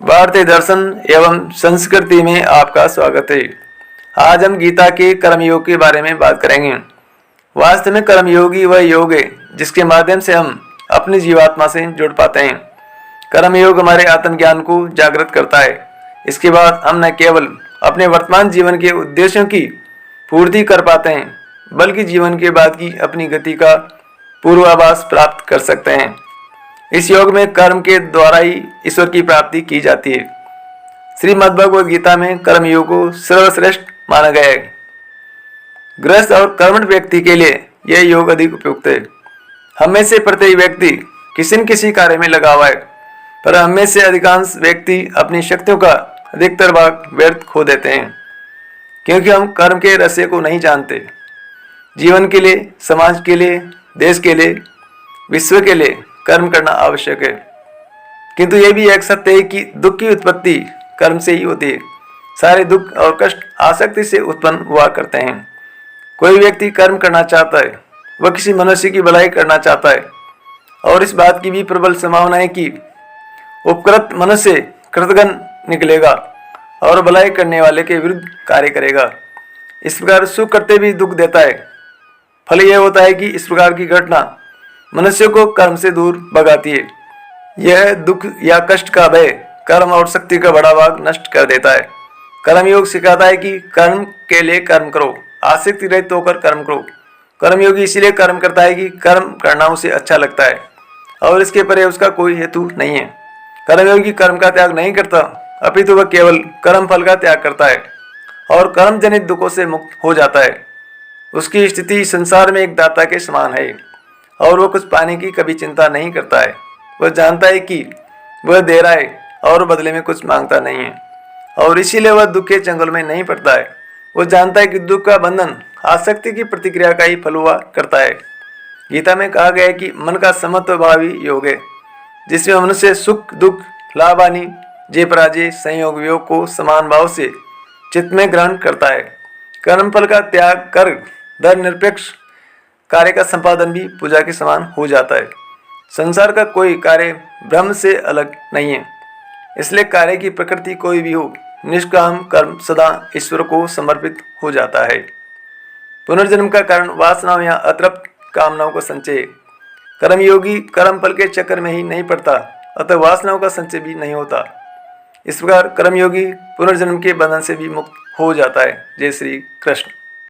भारतीय दर्शन एवं संस्कृति में आपका स्वागत है। आज हम गीता के कर्मयोग के बारे में बात करेंगे। वास्तव में कर्मयोगी वह योग है जिसके माध्यम से हम अपनी जीवात्मा से जुड़ पाते हैं। कर्मयोग हमारे आत्मज्ञान को जागृत करता है। इसके बाद हम न केवल अपने वर्तमान जीवन के उद्देश्यों की पूर्ति कर पाते हैं, बल्कि जीवन के बाद की अपनी गति का पूर्वाभास प्राप्त कर सकते हैं। इस योग में कर्म के द्वारा ही ईश्वर की प्राप्ति की जाती है। श्रीमद् भगवद गीता में कर्म योग को सर्वश्रेष्ठ माना गया है। गृहस्थ और कर्मठ व्यक्ति के लिए यह योग अधिक उपयुक्त है। हमें से प्रत्येक व्यक्ति किसी न किसी कार्य में लगा हुआ है, पर हमें से अधिकांश व्यक्ति अपनी शक्तियों का अधिकतर भाग व्यर्थ खो देते हैं, क्योंकि हम कर्म के रहस्य को नहीं जानते। जीवन के लिए, समाज के लिए, देश के लिए, विश्व के लिए कर्म करना आवश्यक है। किंतु यह भी एक सत्य है कि दुख की उत्पत्ति कर्म से ही होती है। सारे दुख और कष्ट आसक्ति से उत्पन्न हुआ करते हैं। कोई व्यक्ति कर्म करना चाहता है, वह किसी मनुष्य की भलाई करना चाहता है, और इस बात की भी प्रबल संभावना है कि उपकृत मनुष्य कृतघ्न निकलेगा और भलाई करने वाले के विरुद्ध कार्य करेगा। इस प्रकार सुख करते भी दुख देता है। फल यह होता है कि इस प्रकार की घटना मनुष्य को कर्म से दूर भगाती है। यह दुख या कष्ट का भय कर्म और शक्ति का बड़ा भाग नष्ट कर देता है। कर्म योग सिखाता है कि कर्म के लिए कर्म करो, आसक्ति रहित होकर कर्म करो। कर्मयोगी इसीलिए कर्म करता है कि कर्म करना उसे अच्छा लगता है और इसके परे उसका कोई हेतु नहीं है। कर्मयोगी कर्म का त्याग नहीं करता, अपितु वह केवल कर्म फल का त्याग करता है और कर्म जनित दुखों से मुक्त हो जाता है। उसकी स्थिति संसार में एक दाता के समान है और वह कुछ पाने की कभी चिंता नहीं करता है। वह जानता है कि वह दे रहा है और बदले में कुछ मांगता नहीं है, और इसीलिए वह दुख के चंगुल में नहीं पड़ता है। वह जानता है कि दुख का बंधन आसक्ति की प्रतिक्रिया का ही फल हुआ करता है। गीता में कहा गया है कि मन का समत्व भावी योग है, जिसमें मनुष्य सुख दुख, लाभ हानि, जय पराजय, संयोग वियोग को समान भाव से चित्त में ग्रहण करता है। कर्म फल का त्याग कर धर्मनिरपेक्ष कार्य का संपादन भी पूजा के समान हो जाता है। संसार का कोई कार्य ब्रह्म से अलग नहीं है, इसलिए कार्य की प्रकृति कोई भी हो, निष्काम कर्म सदा ईश्वर को समर्पित हो जाता है। पुनर्जन्म का कारण वासनाओं या अतृप्त कामनाओं का संचय है। कर्मयोगी कर्म फल के चक्कर में ही नहीं पड़ता, अतः वासनाओं का संचय भी नहीं होता। इस प्रकार कर्मयोगी पुनर्जन्म के बंधन से भी मुक्त हो जाता है। जय श्री कृष्ण।